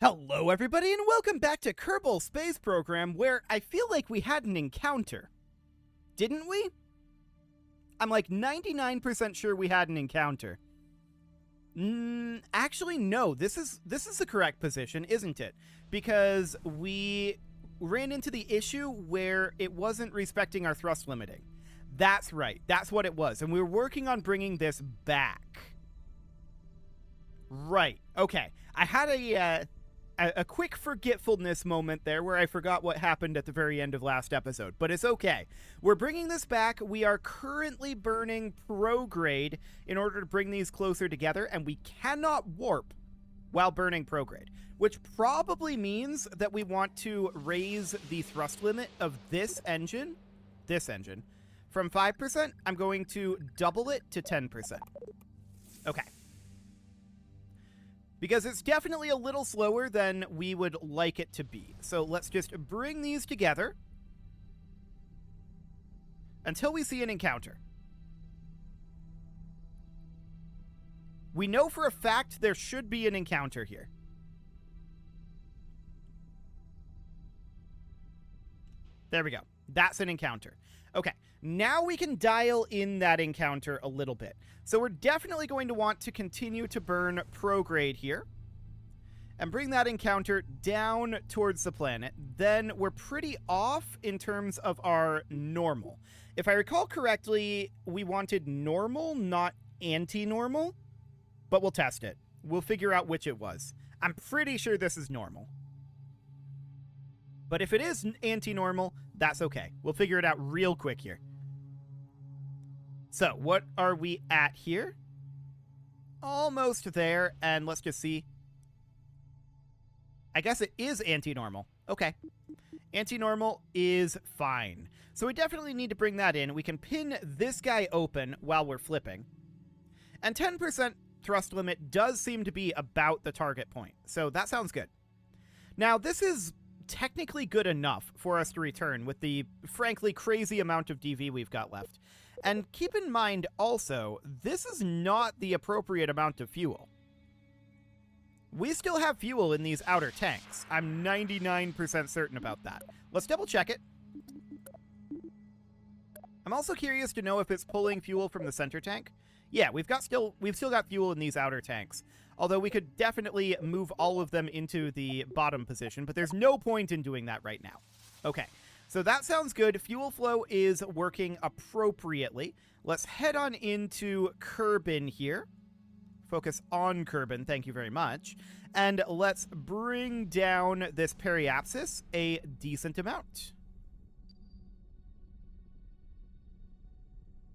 Hello, everybody, and welcome back to Kerbal Space Program, where I feel like we had an encounter. Didn't we? I'm like 99% sure we had an encounter. Actually, no. This is the correct position, isn't it? Because we ran into the issue where it wasn't respecting our thrust limiting. That's right. That's what it was. And we were working on bringing this back. Right. Okay. I had a quick forgetfulness moment there where I forgot what happened at the very end of last episode, but it's okay. We're bringing this back. We are currently burning prograde in order to bring these closer together, and we cannot warp while burning prograde, which probably means that we want to raise the thrust limit of this engine, from 5%. I'm going to double it to 10%. Okay. Because it's definitely a little slower than we would like it to be. So let's just bring these together until we see an encounter. We know for a fact there should be an encounter here. There we go. That's an encounter. Okay, now we can dial in that encounter a little bit. So we're definitely going to want to continue to burn prograde here and bring that encounter down towards the planet. Then we're pretty off in terms of our normal. If I recall correctly, we wanted normal, not anti-normal, but we'll test it. We'll figure out which it was. I'm pretty sure this is normal. But if it is anti-normal, that's okay. We'll figure it out real quick here. So, what are we at here? Almost there, and let's just see. I guess it is anti-normal. Okay. Anti-normal is fine. So we definitely need to bring that in. We can pin this guy open while we're flipping. And 10% thrust limit does seem to be about the target point. So that sounds good. Now, this is technically good enough for us to return with the, frankly, crazy amount of DV we've got left. And keep in mind also, this is not the appropriate amount of fuel. We still have fuel in these outer tanks. I'm 99% certain about that. Let's double check it. I'm also curious to know if it's pulling fuel from the center tank. Yeah, we've still got fuel in these outer tanks. Although we could definitely move all of them into the bottom position, but there's no point in doing that right now. Okay, so that sounds good. Fuel flow is working appropriately. Let's head on into Kerbin here. Focus on Kerbin, thank you very much. And let's bring down this periapsis a decent amount.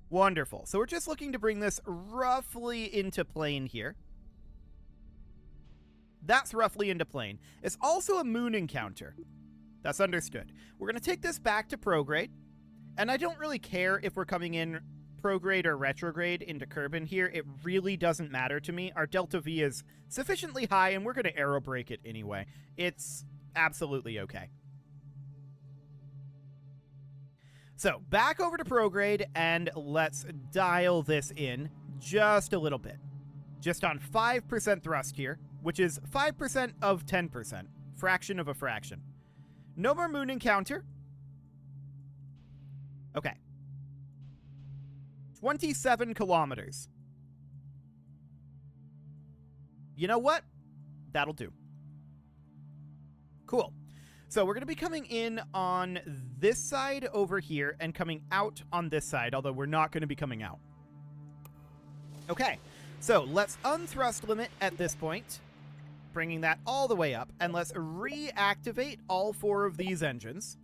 Wonderful. So we're just looking to bring this roughly into plane here. That's roughly into plane. It's also a moon encounter. That's understood. We're going to take this back to prograde. And I don't really care if we're coming in prograde or retrograde into Kerbin here. It really doesn't matter to me. Our delta V is sufficiently high, and we're going to aerobrake it anyway. It's absolutely okay. So, back over to prograde, and let's dial this in just a little bit. Just on 5% thrust here, which is 5% of 10%. Fraction of a fraction. No more moon encounter. Okay. 27 kilometers. You know what? That'll do. Cool. So we're going to be coming in on this side over here and coming out on this side, although we're not going to be coming out. Okay, so let's unthrust limit at this point, bringing that all the way up, and let's reactivate all 4 of these engines.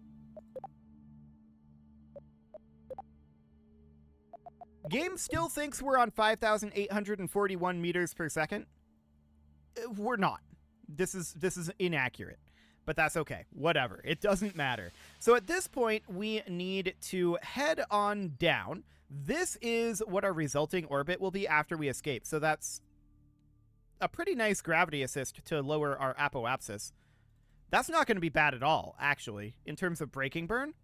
Game still thinks we're on 5,841 meters per second. We're not. This is inaccurate. But that's okay. Whatever. It doesn't matter. So at this point, we need to head on down. This is what our resulting orbit will be after we escape. So that's a pretty nice gravity assist to lower our apoapsis. That's not going to be bad at all, actually, in terms of braking burn.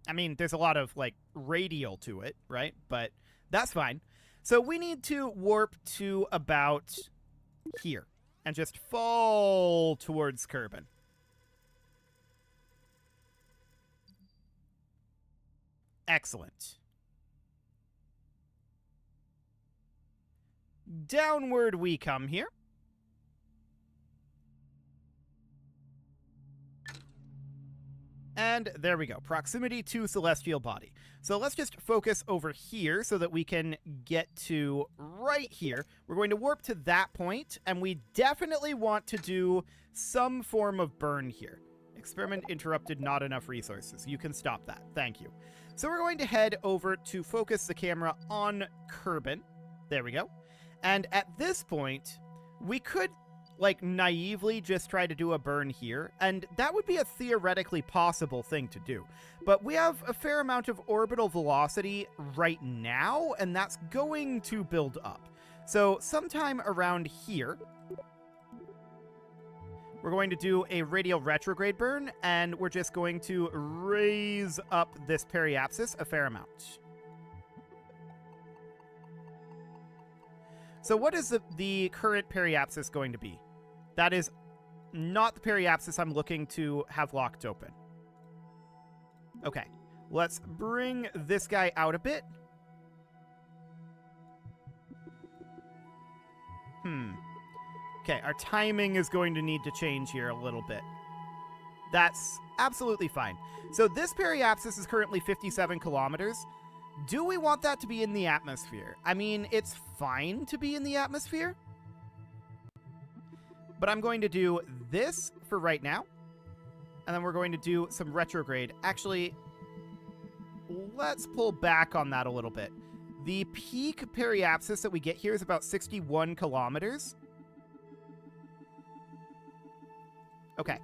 I mean, there's a lot of, like, radial to it, right? But that's fine. So we need to warp to about here. and just fall towards Kerbin. Excellent. Downward we come here. And there we go. Proximity to celestial body. So let's just focus over here so that we can get to right here. We're going to warp to that point, and we definitely want to do some form of burn here. Experiment interrupted, not enough resources. You can stop that. Thank you. So we're going to head over to focus the camera on Kerbin. There we go. And at this point, we could like naively just try to do a burn here, and that would be a theoretically possible thing to do. But we have a fair amount of orbital velocity right now, and that's going to build up. So sometime around here, we're going to do a radial retrograde burn, and we're just going to raise up this periapsis a fair amount. So what is the current periapsis going to be? That is not the periapsis I'm looking to have locked open. Okay, let's bring this guy out a bit. Okay, our timing is going to need to change here a little bit. That's absolutely fine. So this periapsis is currently 57 kilometers. Do we want that to be in the atmosphere? I mean, it's fine to be in the atmosphere. But I'm going to do this for right now. And then we're going to do some retrograde. Actually, let's pull back on that a little bit. The peak periapsis that we get here is about 61 kilometers. Okay.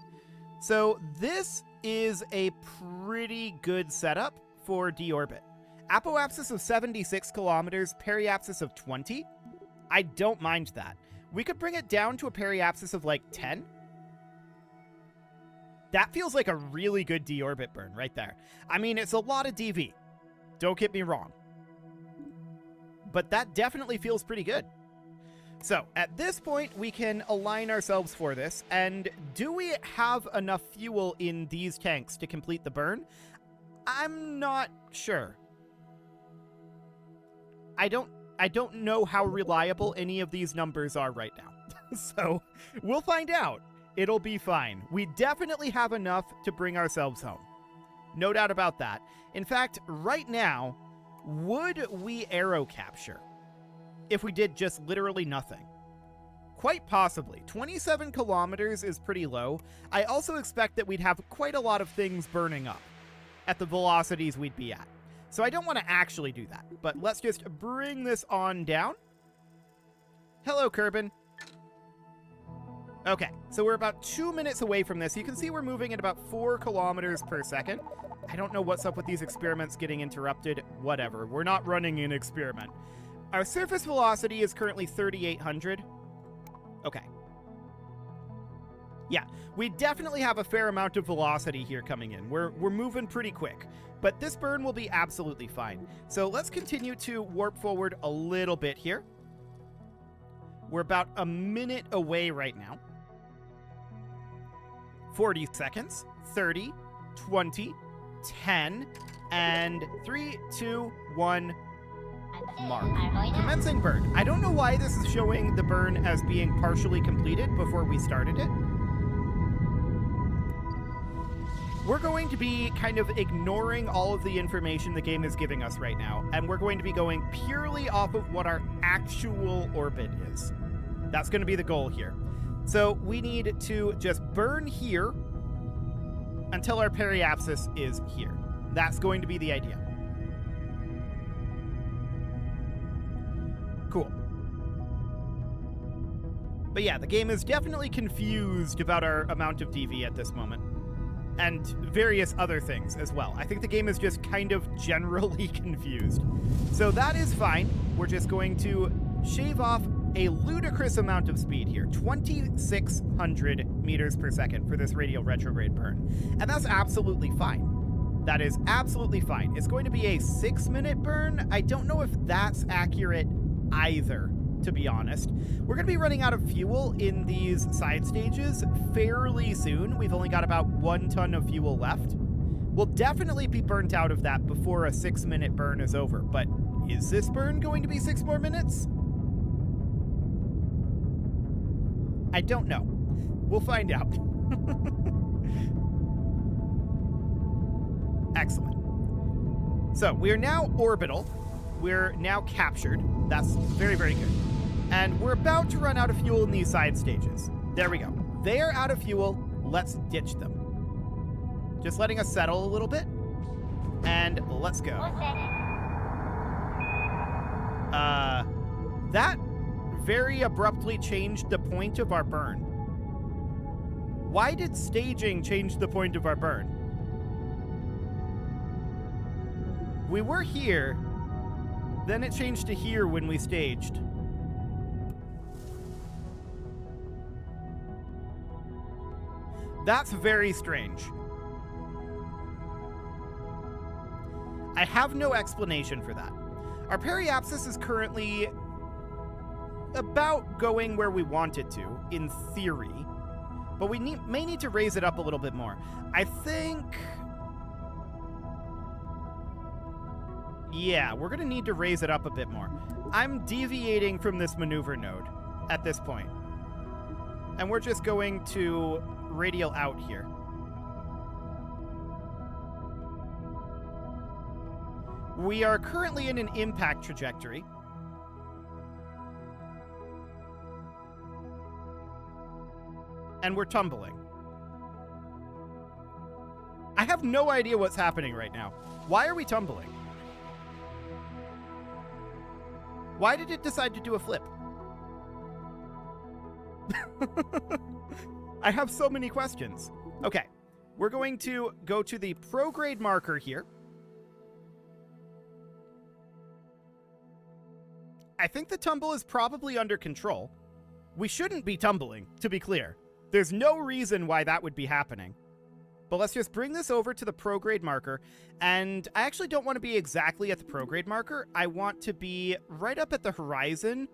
So this is a pretty good setup for deorbit. Apoapsis of 76 kilometers, periapsis of 20. I don't mind that. We could bring it down to a periapsis of like 10. That feels like a really good deorbit burn right there. I mean, it's a lot of DV. Don't get me wrong. But that definitely feels pretty good. So, at this point, we can align ourselves for this. And do we have enough fuel in these tanks to complete the burn? I'm not sure. I don't know how reliable any of these numbers are right now. So, we'll find out. It'll be fine. We definitely have enough to bring ourselves home. No doubt about that. In fact, right now, would we aero capture if we did just literally nothing? Quite possibly. 27 kilometers is pretty low. I also expect that we'd have quite a lot of things burning up at the velocities we'd be at. So I don't want to actually do that, but let's just bring this on down. Hello, Kerbin. Okay, so we're about 2 minutes away from this. You can see we're moving at about 4 kilometers per second. I don't know what's up with these experiments getting interrupted. Whatever, we're not running an experiment. Our surface velocity is currently 3,800. Okay. Yeah, we definitely have a fair amount of velocity here coming in. We're moving pretty quick, but this burn will be absolutely fine. So let's continue to warp forward a little bit here. We're about a minute away right now. 40 seconds, 30, 20, 10, and 3, 2, 1, mark. Commencing burn. I don't know why this is showing the burn as being partially completed before we started it. We're going to be kind of ignoring all of the information the game is giving us right now, and we're going to be going purely off of what our actual orbit is. That's going to be the goal here. So we need to just burn here until our periapsis is here. That's going to be the idea. Cool. But yeah, the game is definitely confused about our amount of DV at this moment. And various other things as well. I think the game is just kind of generally confused. So that is fine. We're just going to shave off a ludicrous amount of speed here. 2,600 meters per second for this radial retrograde burn. And that's absolutely fine. That is absolutely fine. It's going to be a 6-minute burn. I don't know if that's accurate either, to be honest. We're going to be running out of fuel in these side stages fairly soon. We've only got about 1 ton of fuel left. We'll definitely be burnt out of that before a 6-minute burn is over, but is this burn going to be 6 more minutes? I don't know. We'll find out. Excellent. So we are now orbital. We're now captured. That's very, very good. And we're about to run out of fuel in these side stages. There we go. They are out of fuel. Let's ditch them. Just letting us settle a little bit. And let's go. That very abruptly changed the point of our burn. Why did staging change the point of our burn? We were here, then it changed to here when we staged. That's very strange. I have no explanation for that. Our periapsis is currently about going where we want it to, in theory, but we may need to raise it up a little bit more. I think... yeah, we're going to need to raise it up a bit more. I'm deviating from this maneuver node at this point. And we're just going to radial out here. We are currently in an impact trajectory. And we're tumbling. I have no idea what's happening right now. Why are we tumbling? Why did it decide to do a flip? I have so many questions. Okay, we're going to go to the prograde marker here. I think the tumble is probably under control. We shouldn't be tumbling, to be clear. There's no reason why that would be happening. But let's just bring this over to the prograde marker. And I actually don't want to be exactly at the prograde marker. I want to be right up at the horizon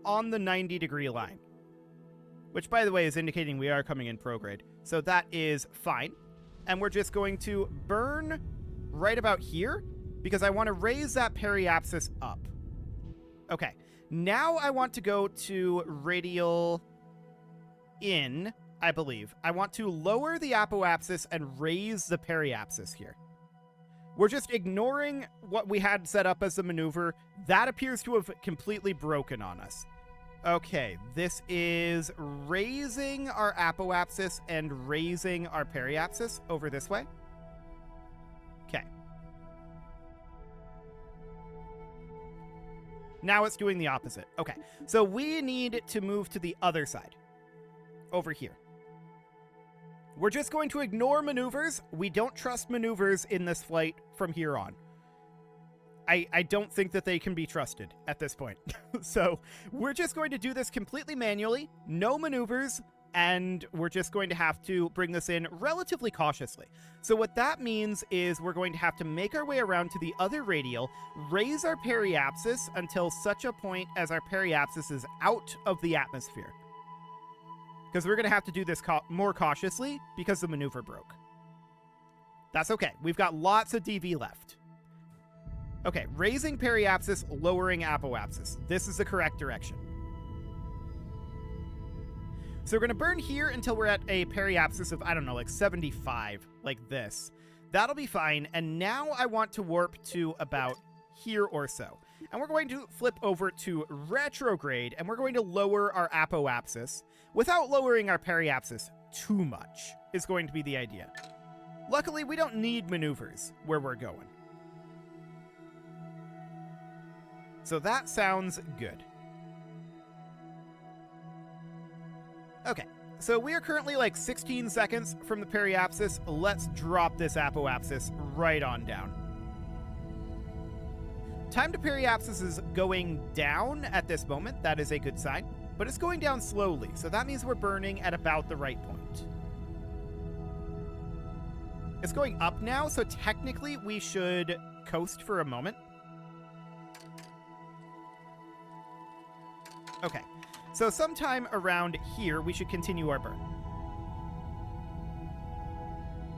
on the 90-degree line. Which, by the way, is indicating we are coming in prograde. So that is fine. And we're just going to burn right about here because I want to raise that periapsis up. Okay. Now I want to go to radial in, I believe. I want to lower the apoapsis and raise the periapsis here. We're just ignoring what we had set up as the maneuver. That appears to have completely broken on us. Okay, this is raising our apoapsis and raising our periapsis over this way. Okay. Now it's doing the opposite. Okay, so we need to move to the other side. Over here. We're just going to ignore maneuvers. We don't trust maneuvers in this flight from here on. I don't think that they can be trusted at this point. So we're just going to do this completely manually, no maneuvers, and we're just going to have to bring this in relatively cautiously. So what that means is we're going to have to make our way around to the other radial, raise our periapsis until such a point as our periapsis is out of the atmosphere. Because we're going to have to do this more cautiously because the maneuver broke. That's okay. We've got lots of DV left. Okay, raising periapsis, lowering apoapsis. This is the correct direction. So we're going to burn here until we're at a periapsis of, I don't know, like 75, like this. That'll be fine. And now I want to warp to about here or so. And we're going to flip over to retrograde, and we're going to lower our apoapsis without lowering our periapsis too much, is going to be the idea. Luckily, we don't need maneuvers where we're going. So that sounds good. Okay, so we are currently like 16 seconds from the periapsis. Let's drop this apoapsis right on down. Time to periapsis is going down at this moment. That is a good sign, but it's going down slowly. So that means we're burning at about the right point. It's going up now, so technically we should coast for a moment. Okay. So sometime around here, we should continue our burn.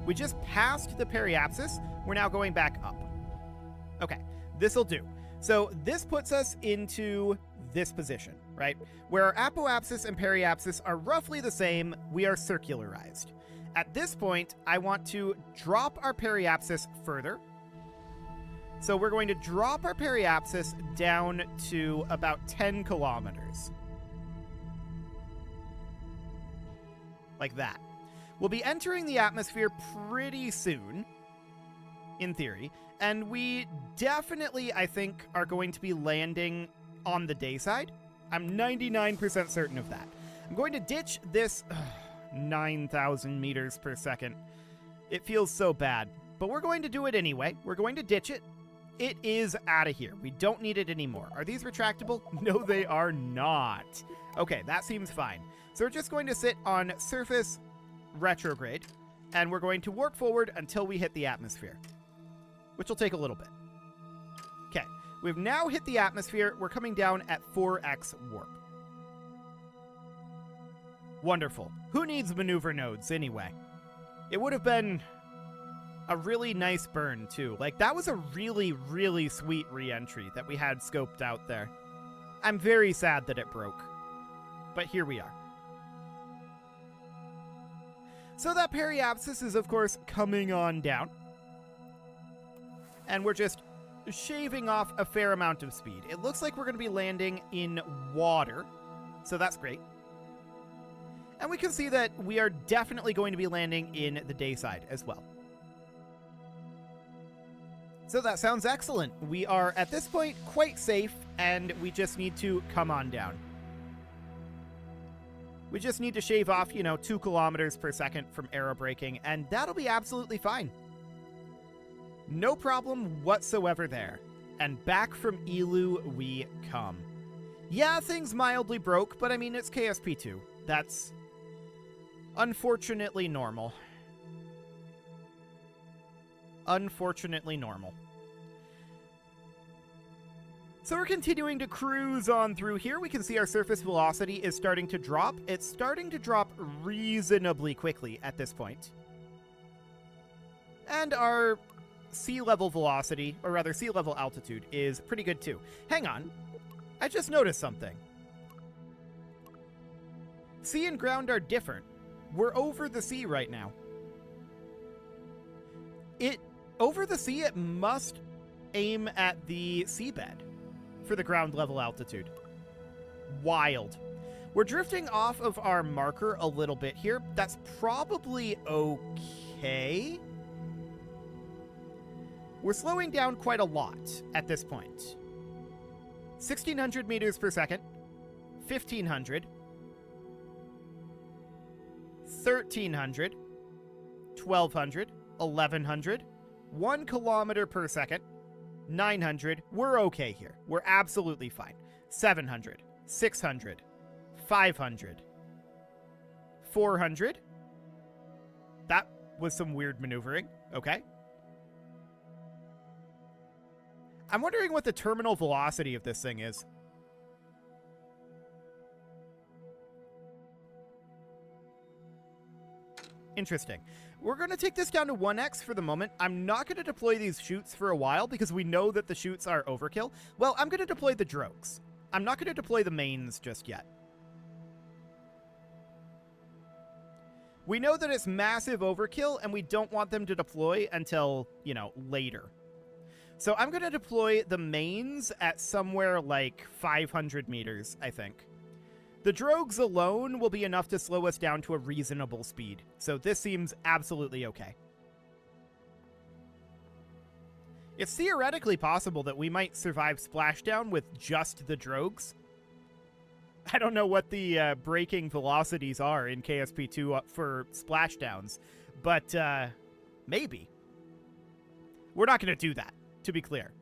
We just passed the periapsis. We're now going back up. Okay, this'll do. So this puts us into this position, right? Where our apoapsis and periapsis are roughly the same, we are circularized. At this point, I want to drop our periapsis further. So we're going to drop our periapsis down to about 10 kilometers. Like that. We'll be entering the atmosphere pretty soon, in theory, and we definitely, I think, are going to be landing on the day side. I'm 99% certain of that. I'm going to ditch this 9,000 meters per second. It feels so bad, but we're going to do it anyway. We're going to ditch it. It is out of here. We don't need it anymore. Are these retractable? No, they are not. Okay, that seems fine. So we're just going to sit on surface retrograde, and we're going to warp forward until we hit the atmosphere, which will take a little bit. Okay, we've now hit the atmosphere. We're coming down at 4x warp. Wonderful. Who needs maneuver nodes anyway? It would have been a really nice burn too. Like, that was a really, really sweet re-entry that we had scoped out there. I'm very sad that it broke, but here we are. So that periapsis is, of course, coming on down. And we're just shaving off a fair amount of speed. It looks like we're going to be landing in water, so that's great. And we can see that we are definitely going to be landing in the day side as well. So that sounds excellent. We are, at this point, quite safe, and we just need to come on down. We just need to shave off, 2 kilometers per second from aerobraking, and that'll be absolutely fine. No problem whatsoever there. And back from Elu we come. Yeah, things mildly broke, but I mean, it's KSP2. That's unfortunately normal. Unfortunately normal. So we're continuing to cruise on through here. We can see our surface velocity is starting to drop. It's starting to drop reasonably quickly at this point. And our sea level velocity, or rather sea level altitude, is pretty good too. Hang on. I just noticed something. Sea and ground are different. We're over the sea right now. Over the sea, it must aim at the seabed for the ground level altitude. Wild. We're drifting off of our marker a little bit here. That's probably okay. We're slowing down quite a lot at this point. 1,600 meters per second, 1,500, 1,300, 1,200, 1,100, 1 kilometer per second, 900. We're okay here. We're absolutely fine. 700, 600, 500, 400. That was some weird maneuvering. Okay. I'm wondering what the terminal velocity of this thing is. Interesting. We're going to take this down to 1x for the moment. I'm not going to deploy these chutes for a while because we know that the chutes are overkill. Well, I'm going to deploy the drogues. I'm not going to deploy the mains just yet. We know that it's massive overkill, and we don't want them to deploy until, later. So I'm going to deploy the mains at somewhere like 500 meters, I think. The drogues alone will be enough to slow us down to a reasonable speed, so this seems absolutely okay. It's theoretically possible that we might survive splashdown with just the drogues. I don't know what the braking velocities are in KSP2 for splashdowns, but maybe. We're not going to do that, to be clear.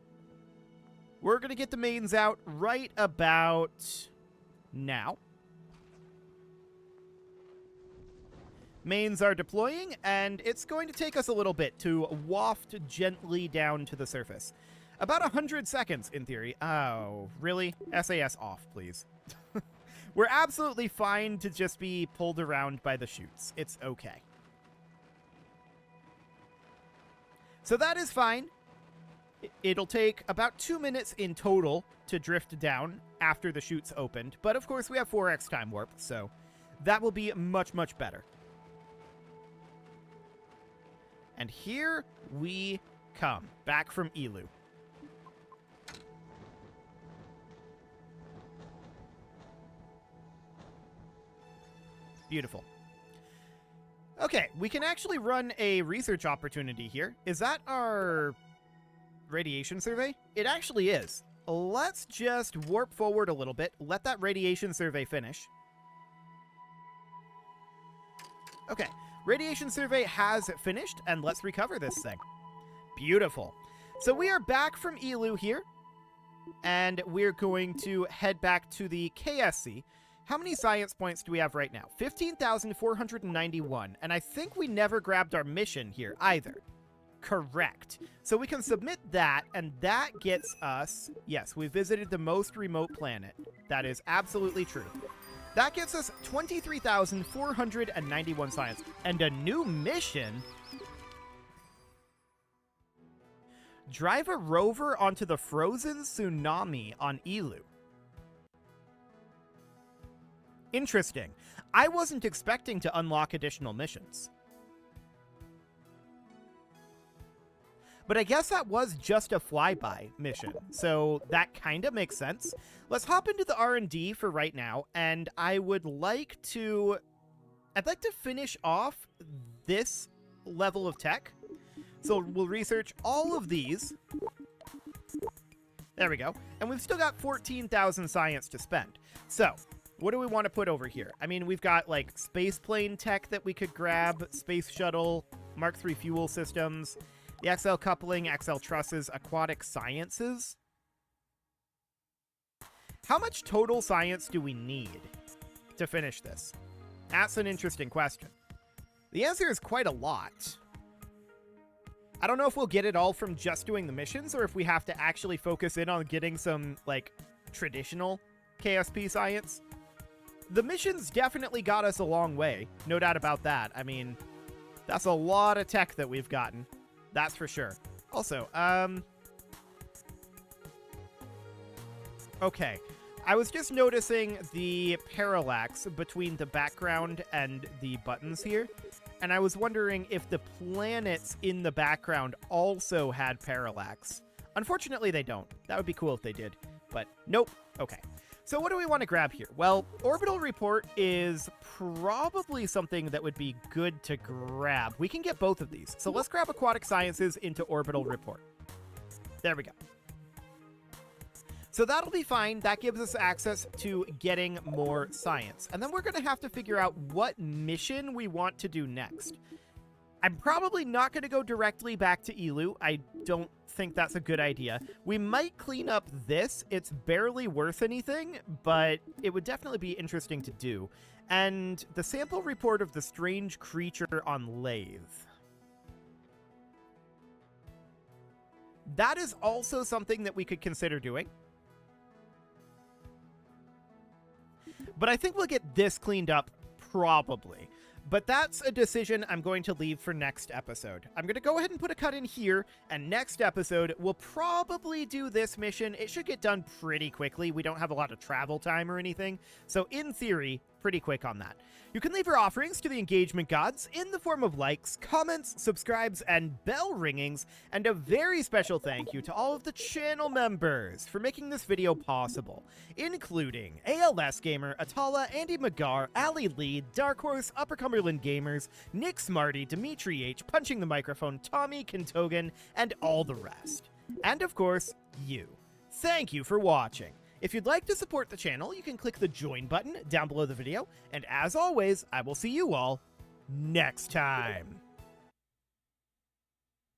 We're going to get the mains out right about now. Mains are deploying, and it's going to take us a little bit to waft gently down to the surface. About 100 seconds, in theory. Oh, really? SAS off, please. We're absolutely fine to just be pulled around by the chutes. It's okay. So that is fine. It'll take about 2 minutes in total to drift down after the chutes opened. But of course, we have 4x time warp, so that will be much, much better. And here we come, back from Elu. Beautiful. Okay, we can actually run a research opportunity here. Is that our radiation survey? It actually is. Let's just warp forward a little bit, let that radiation survey finish. Okay, radiation survey has finished, and let's recover this thing. Beautiful. So we are back from Elu here, and we're going to head back to the KSC. How many science points do we have right now? 15,491, and I think we never grabbed our mission here either. Correct. So we can submit that, and that gets us... Yes, we visited the most remote planet. That is absolutely true. That gets us 23,491 science. And a new mission? Drive a rover onto the frozen tsunami on Elu. Interesting. I wasn't expecting to unlock additional missions. But I guess that was just a flyby mission, so that kind of makes sense. Let's hop into the R&D for right now, and I'd like to finish off this level of tech. So we'll research all of these. There we go. And we've still got 14,000 science to spend. So, what do we want to put over here? I mean, we've got, like, space plane tech that we could grab, space shuttle, Mark III fuel systems, the XL coupling, XL trusses, aquatic sciences. How much total science do we need to finish this? That's an interesting question. The answer is quite a lot. I don't know if we'll get it all from just doing the missions, or if we have to actually focus in on getting some, like, traditional KSP science. The missions definitely got us a long way. No doubt about that. I mean, that's a lot of tech that we've gotten. That's for sure. Also, okay. I was just noticing the parallax between the background and the buttons here, and I was wondering if the planets in the background also had parallax. Unfortunately, they don't. That would be cool if they did, but nope. Okay. So what do we want to grab here? Well, orbital report is probably something that would be good to grab. We can get both of these. So let's grab aquatic sciences into orbital report. There we go. So that'll be fine. That gives us access to getting more science. And then we're going to have to figure out what mission we want to do next. I'm probably not going to go directly back to Elu. I don't think that's a good idea. We might clean up this. It's barely worth anything, but it would definitely be interesting to do. And the sample report of the strange creature on Lathe. That is also something that we could consider doing. But I think we'll get this cleaned up, probably. But that's a decision I'm going to leave for next episode. I'm going to go ahead and put a cut in here, and next episode, we'll probably do this mission. It should get done pretty quickly. We don't have a lot of travel time or anything, so in theory, pretty quick on that. You can leave your offerings to the engagement gods in the form of likes, comments, subscribes, and bell ringings, and a very special thank you to all of the channel members for making this video possible, including ALS Gamer, Atala, Andy McGar, Ali Lee, Dark Horse, Upper Cumberland Gamers, Nick Smarty, Dimitri H, Punching the Microphone, Tommy Kentogan, and all the rest. And of course, you. Thank you for watching. If you'd like to support the channel, you can click the join button down below the video, and as always, I will see you all next time.